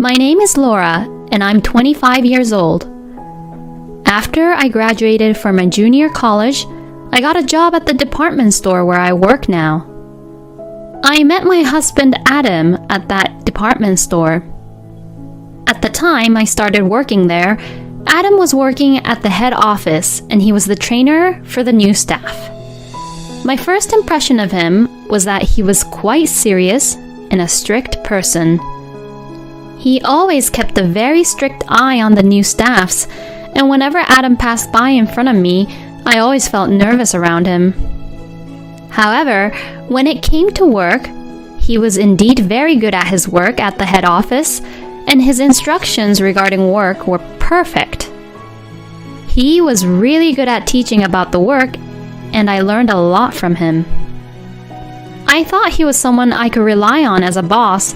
My name is Laura, and I'm 25 years old. After I graduated from my junior college, I got a job at the department store where I work now. I met my husband Adam at that department store. At the time I started working there, Adam was working at the head office and he was the trainer for the new staff. My first impression of him was that he was quite serious and a strict person. He always kept a very strict eye on the new staffs, and whenever Adam passed by in front of me, I always felt nervous around him. However, when it came to work, he was indeed very good at his work at the head office, and his instructions regarding work were perfect. He was really good at teaching about the work, and I learned a lot from him. I thought he was someone I could rely on as a boss,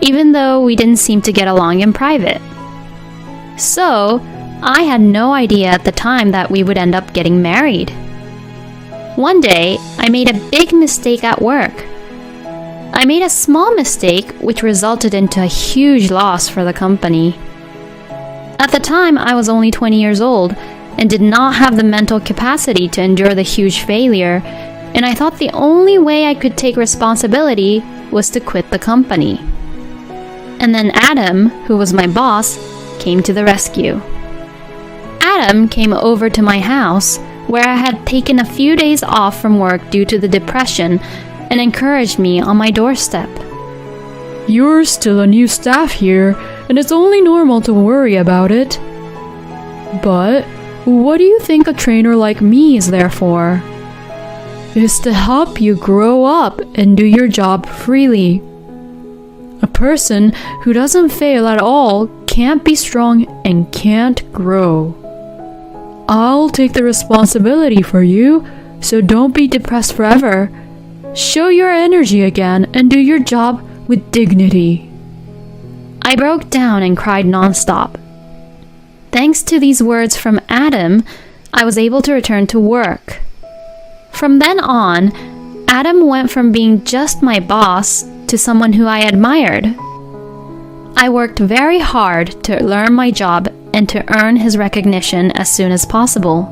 even though we didn't seem to get along in private. So, I had no idea at the time that we would end up getting married. One day, I made a big mistake at work. I made a small mistake which resulted into a huge loss for the company. At the time, I was only 20 years old and did not have the mental capacity to endure the huge failure, and I thought the only way I could take responsibility was to quit the company. And then Adam, who was my boss, came to the rescue. Adam came over to my house, where I had taken a few days off from work due to the depression, and encouraged me on my doorstep. You're still a new staff here, and it's only normal to worry about it. But what do you think a trainer like me is there for? It's to help you grow up and do your job freely. A person who doesn't fail at all can't be strong and can't grow. I'll take the responsibility for you, so don't be depressed forever. Show your energy again and do your job with dignity. I broke down and cried nonstop. Thanks to these words from Adam, I was able to return to work. From then on, Adam went from being just my boss to someone who I admired. I worked very hard to learn my job and to earn his recognition as soon as possible.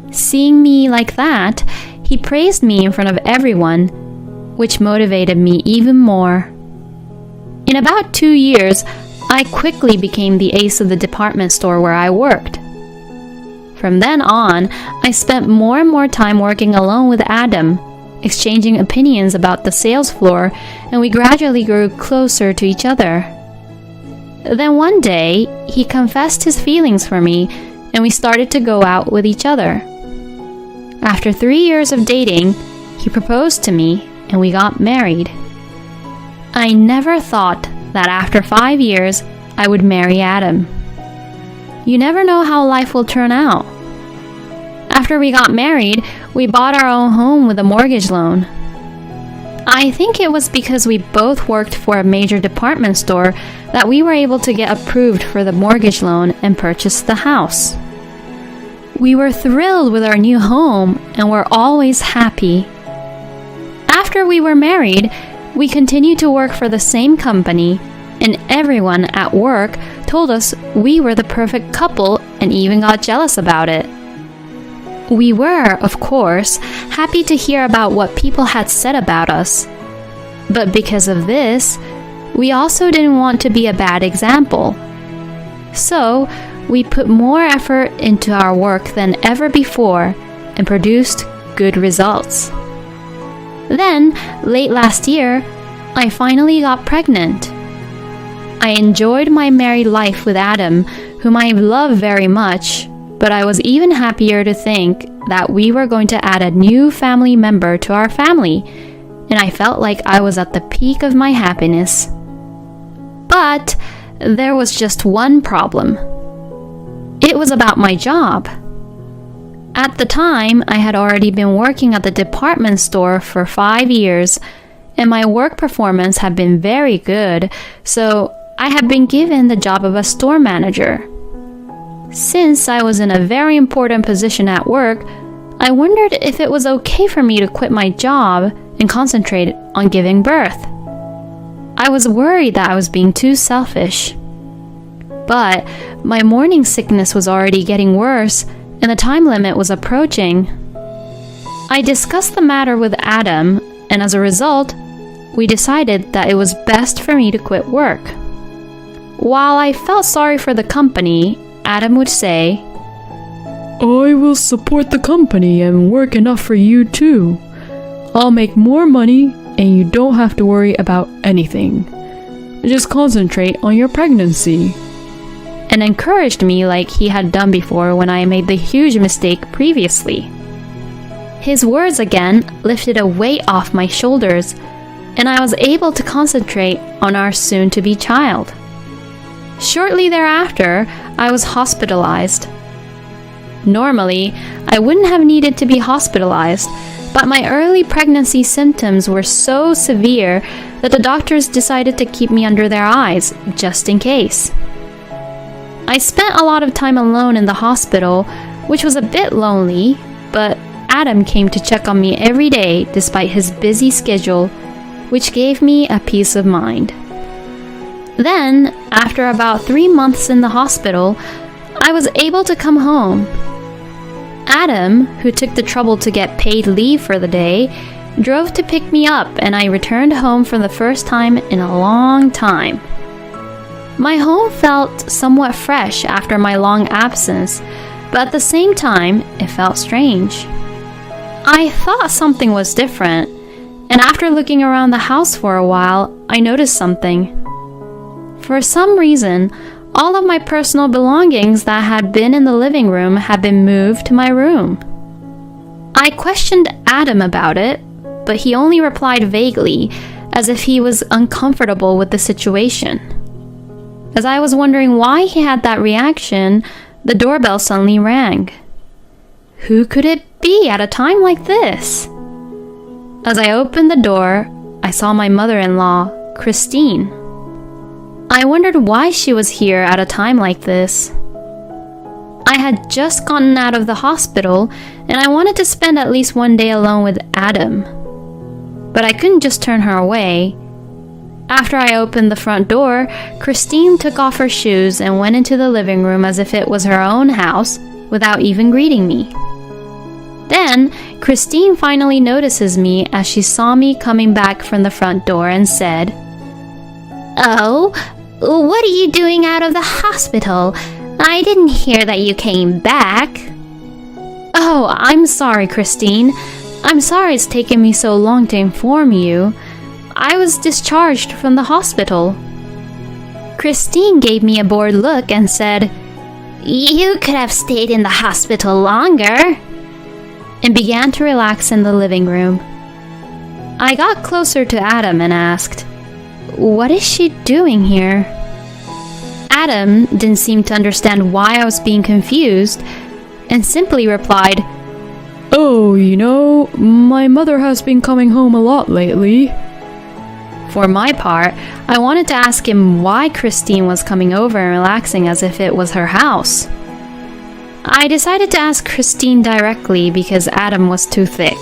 Seeing me like that, he praised me in front of everyone, which motivated me even more. In about 2 years, I quickly became the ace of the department store where I worked. From then on, I spent more and more time working alone with Adam, exchanging opinions about the sales floor, and we gradually grew closer to each other. Then one day, he confessed his feelings for me, and we started to go out with each other. After 3 years of dating, he proposed to me, and we got married. I never thought that after 5 years, I would marry Adam. You never know how life will turn out. After we got married, we bought our own home with a mortgage loan. I think it was because we both worked for a major department store that we were able to get approved for the mortgage loan and purchase the house. We were thrilled with our new home and were always happy. After we were married, we continued to work for the same company, and everyone at work told us we were the perfect couple and even got jealous about it. We were, of course, happy to hear about what people had said about us. But because of this, we also didn't want to be a bad example. So, we put more effort into our work than ever before and produced good results. Then, late last year, I finally got pregnant. I enjoyed my married life with Adam, whom I love very much, but I was even happier to think that we were going to add a new family member to our family, and I felt like I was at the peak of my happiness. But there was just one problem. It was about my job. At the time, I had already been working at the department store for 5 years, and my work performance had been very good, so I had been given the job of a store manager. Since I was in a very important position at work, I wondered if it was okay for me to quit my job and concentrate on giving birth. I was worried that I was being too selfish. But my morning sickness was already getting worse, and the time limit was approaching. I discussed the matter with Adam, and as a result, we decided that it was best for me to quit work. While I felt sorry for the company, Adam would say, I will support the company and work enough for you too. I'll make more money and you don't have to worry about anything. Just concentrate on your pregnancy. And encouraged me like he had done before when I made the huge mistake previously. His words again lifted a weight off my shoulders, and I was able to concentrate on our soon-to-be child. Shortly thereafter, I was hospitalized. Normally, I wouldn't have needed to be hospitalized, but my early pregnancy symptoms were so severe that the doctors decided to keep me under their eyes, just in case. I spent a lot of time alone in the hospital, which was a bit lonely, but Adam came to check on me every day despite his busy schedule, which gave me a peace of mind. Then, after about 3 months in the hospital, I was able to come home. Adam, who took the trouble to get paid leave for the day, drove to pick me up, and I returned home for the first time in a long time. My home felt somewhat fresh after my long absence, but at the same time, it felt strange. I thought something was different, and after looking around the house for a while, I noticed something. For some reason, all of my personal belongings that had been in the living room had been moved to my room. I questioned Adam about it, but he only replied vaguely, as if he was uncomfortable with the situation. As I was wondering why he had that reaction, the doorbell suddenly rang. Who could it be at a time like this? As I opened the door, I saw my mother-in-law, Christine. I wondered why she was here at a time like this. I had just gotten out of the hospital, and I wanted to spend at least one day alone with Adam. But I couldn't just turn her away. After I opened the front door, Christine took off her shoes and went into the living room as if it was her own house, without even greeting me. Then, Christine finally notices me as she saw me coming back from the front door and said, "Oh, what are you doing out of the hospital? I didn't hear that you came back." "Oh, I'm sorry, Christine. I'm sorry it's taken me so long to inform you. I was discharged from the hospital." Christine gave me a bored look and said, "You could have stayed in the hospital longer," and began to relax in the living room. I got closer to Adam and asked, "What is she doing here?" Adam didn't seem to understand why I was being confused and simply replied, "Oh, my mother has been coming home a lot lately." For my part, I wanted to ask him why Christine was coming over and relaxing as if it was her house. I decided to ask Christine directly because Adam was too thick.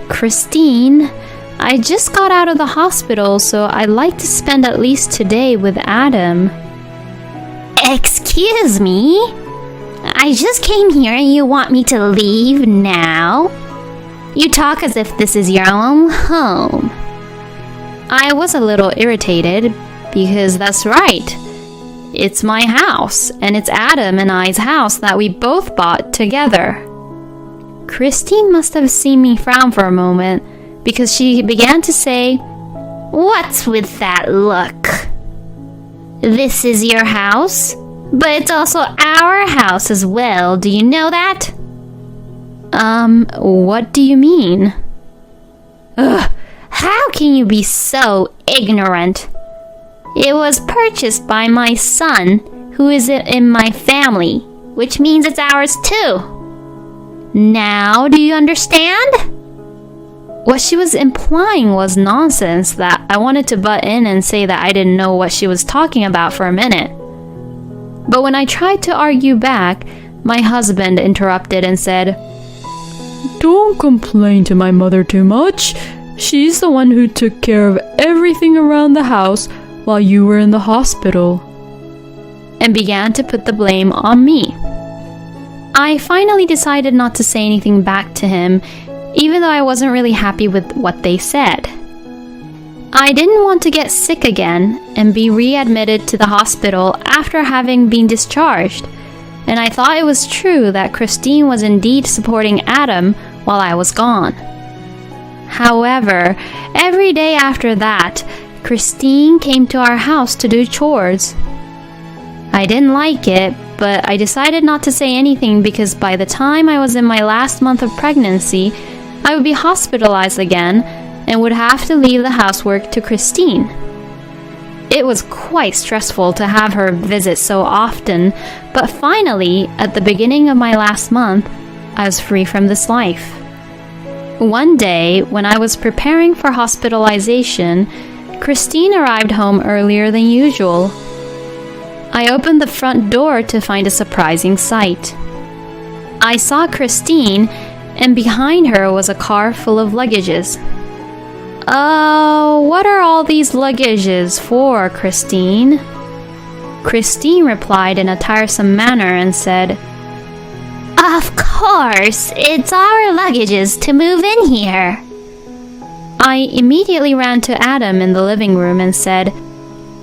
Christine, I just got out of the hospital, so I'd like to spend at least today with Adam." "Excuse me? I just came here and you want me to leave now? You talk as if this is your own home." I was a little irritated because that's right. It's my house, and it's Adam and I's house that we both bought together. Christine must have seen me frown for a moment because she began to say, "What's with that look? This is your house, but it's also our house as well. Do you know that?" What do you mean?" "Ugh, how can you be so ignorant? It was purchased by my son, who is in my family, which means it's ours too. Now, do you understand?" What she was implying was nonsense that I wanted to butt in and say that I didn't know what she was talking about for a minute. But when I tried to argue back, my husband interrupted and said, "Don't complain to my mother too much. She's the one who took care of everything around the house while you were in the hospital," and began to put the blame on me. I finally decided not to say anything back to him, even though I wasn't really happy with what they said. I didn't want to get sick again and be readmitted to the hospital after having been discharged, and I thought it was true that Christine was indeed supporting Adam while I was gone. However, every day after that, Christine came to our house to do chores. I didn't like it, but I decided not to say anything because by the time I was in my last month of pregnancy, I would be hospitalized again and would have to leave the housework to Christine. It was quite stressful to have her visit so often, but finally, at the beginning of my last month, I was free from this life. One day, when I was preparing for hospitalization, Christine arrived home earlier than usual. I opened the front door to find a surprising sight. I saw Christine, and behind her was a car full of luggages. "Oh, what are all these luggages for, Christine?" Christine replied in a tiresome manner and said, "Of course, it's our luggages to move in here." I immediately ran to Adam in the living room and said,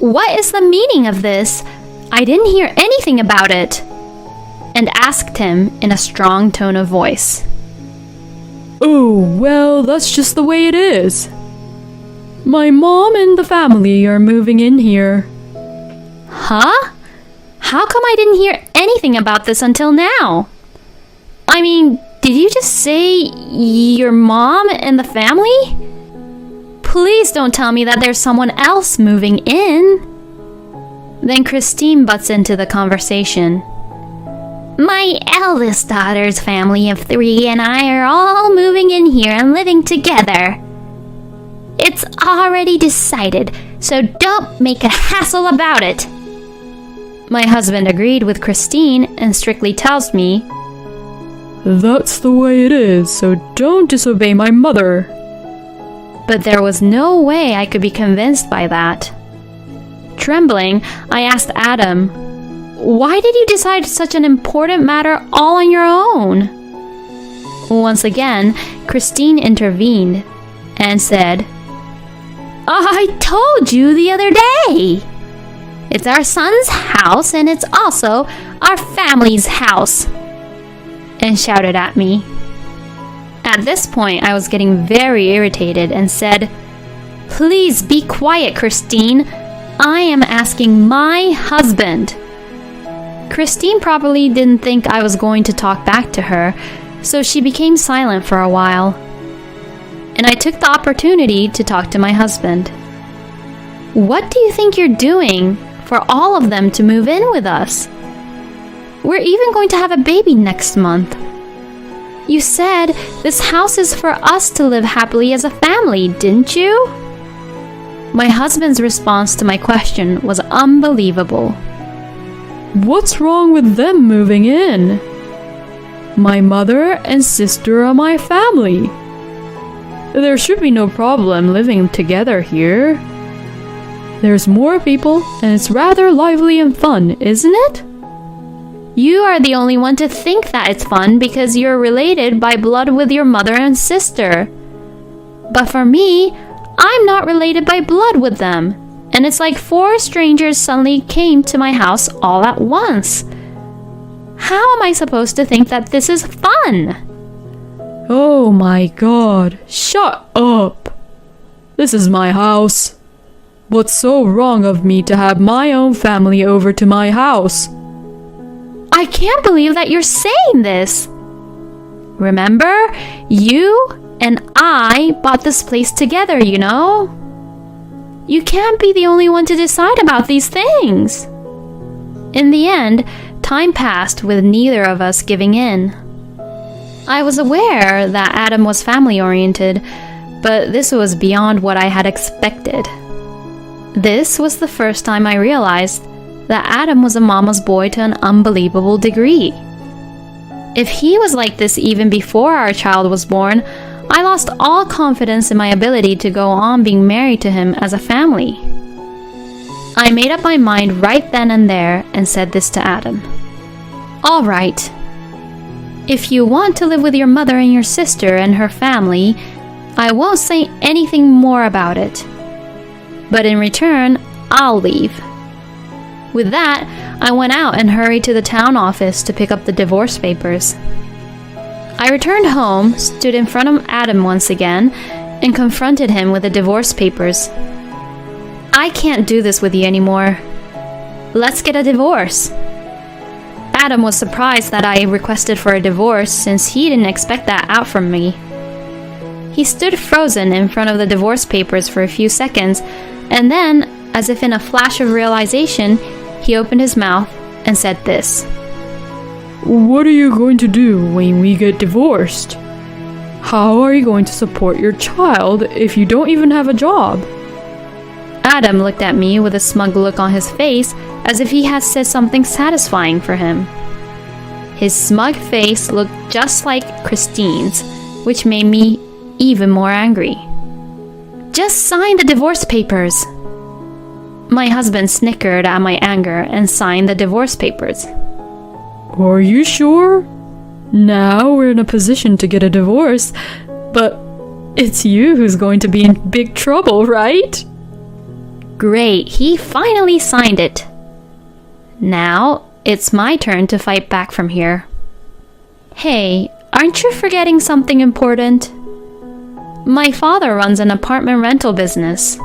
"What is the meaning of this? I didn't hear anything about it," and asked him in a strong tone of voice. "Oh, well, that's just the way it is. My mom and the family are moving in here." Huh? How come I didn't hear anything about this until now? I mean, did you just say your mom and the family? Please don't tell me that there's someone else moving in. Then Christine butts into the conversation. "My eldest daughter's family of 3 and I are all moving in here and living together. It's already decided, so don't make a hassle about it." My husband agreed with Christine and strictly tells me, "That's the way it is, so don't disobey my mother." But there was no way I could be convinced by that. Trembling, I asked Adam, "Why did you decide such an important matter all on your own?" Once again, Christine intervened and said, "I told you the other day. It's our son's house and it's also our family's house," and shouted at me. At this point, I was getting very irritated and said, "Please be quiet, Christine. I am asking my husband." Christine probably didn't think I was going to talk back to her, so she became silent for a while. And I took the opportunity to talk to my husband. "What do you think you're doing for all of them to move in with us? We're even going to have a baby next month. You said this house is for us to live happily as a family, didn't you?" My husband's response to my question was unbelievable. "What's wrong with them moving in? My mother and sister are my family. There should be no problem living together here. There's more people and it's rather lively and fun, isn't it?" You are the only one to think that it's fun because you're related by blood with your mother and sister. But for me, I'm not related by blood with them, and it's like 4 strangers suddenly came to my house all at once. How am I supposed to think that this is fun? "Oh my God, shut up. This is my house. What's so wrong of me to have my own family over to my house?" I can't believe that you're saying this. Remember, you and I bought this place together, you know? You can't be the only one to decide about these things. In the end, time passed with neither of us giving in. I was aware that Adam was family-oriented, but this was beyond what I had expected. This was the first time I realized that Adam was a mama's boy to an unbelievable degree. If he was like this even before our child was born, I lost all confidence in my ability to go on being married to him as a family. I made up my mind right then and there and said this to Adam. All right. If you want to live with your mother and your sister and her family, I won't say anything more about it. But in return, I'll leave. With that, I went out and hurried to the town office to pick up the divorce papers. I returned home, stood in front of Adam once again, and confronted him with the divorce papers. I can't do this with you anymore. Let's get a divorce. Adam was surprised that I requested for a divorce since he didn't expect that out from me. He stood frozen in front of the divorce papers for a few seconds, and then, as if in a flash of realization, he opened his mouth and said this. What are you going to do when we get divorced? How are you going to support your child if you don't even have a job? Adam looked at me with a smug look on his face as if he had said something satisfying for him. His smug face looked just like Christine's, which made me even more angry. Just sign the divorce papers. My husband snickered at my anger and signed the divorce papers. Are you sure? Now we're in a position to get a divorce, but it's you who's going to be in big trouble, right? Great, he finally signed it. Now, it's my turn to fight back from here. Hey, aren't you forgetting something important? My father runs an apartment rental business.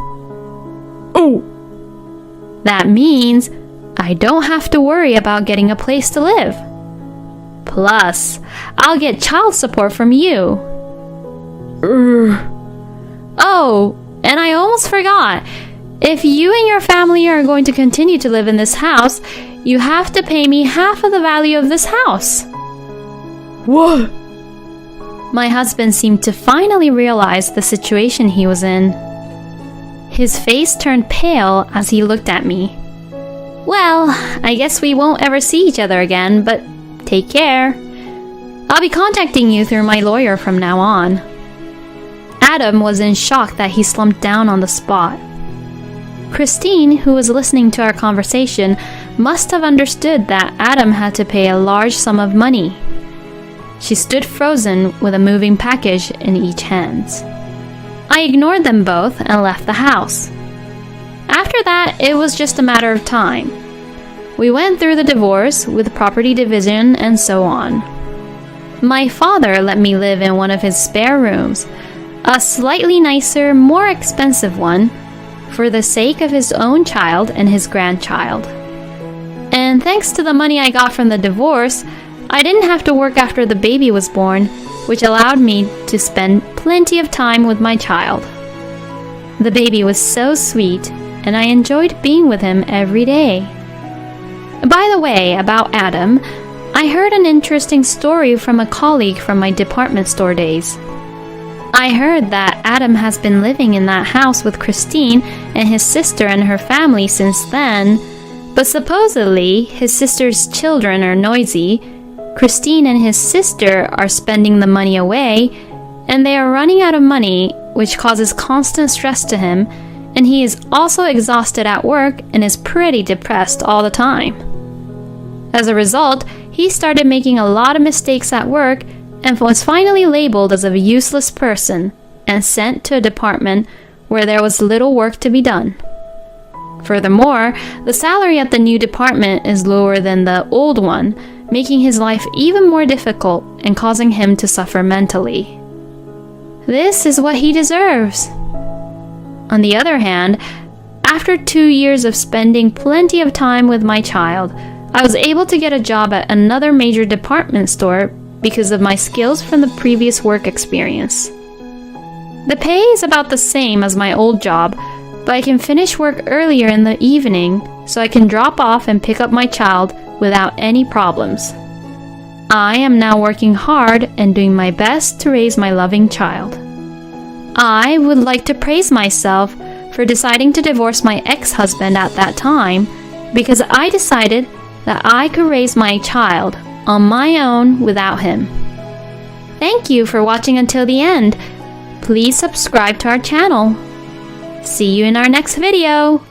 Oh! That means I don't have to worry about getting a place to live. Plus, I'll get child support from you. Oh, and I almost forgot. If you and your family are going to continue to live in this house, you have to pay me half of the value of this house. What? My husband seemed to finally realize the situation he was in. His face turned pale as he looked at me. Well, I guess we won't ever see each other again, but take care. I'll be contacting you through my lawyer from now on. Adam was in shock that he slumped down on the spot. Christine, who was listening to our conversation, must have understood that Adam had to pay a large sum of money. She stood frozen with a moving package in each hand. I ignored them both and left the house. After that, it was just a matter of time. We went through the divorce with property division and so on. My father let me live in one of his spare rooms, a slightly nicer, more expensive one, for the sake of his own child and his grandchild. And thanks to the money I got from the divorce, I didn't have to work after the baby was born, which allowed me to spend plenty of time with my child. The baby was so sweet, and I enjoyed being with him every day. By the way, about Adam, I heard an interesting story from a colleague from my department store days. I heard that Adam has been living in that house with Christine and his sister and her family since then, but supposedly his sister's children are noisy, Christine and his sister are spending the money away, and they are running out of money, which causes constant stress to him, and he is also exhausted at work and is pretty depressed all the time. As a result, he started making a lot of mistakes at work and was finally labeled as a useless person and sent to a department where there was little work to be done. Furthermore, the salary at the new department is lower than the old one, making his life even more difficult and causing him to suffer mentally. This is what he deserves. On the other hand, after 2 years of spending plenty of time with my child, I was able to get a job at another major department store because of my skills from the previous work experience. The pay is about the same as my old job, but I can finish work earlier in the evening so I can drop off and pick up my child without any problems. I am now working hard and doing my best to raise my loving child. I would like to praise myself for deciding to divorce my ex-husband at that time because I decided that I could raise my child on my own without him. Thank you for watching until the end. please subscribe to our channel. See you in our next video.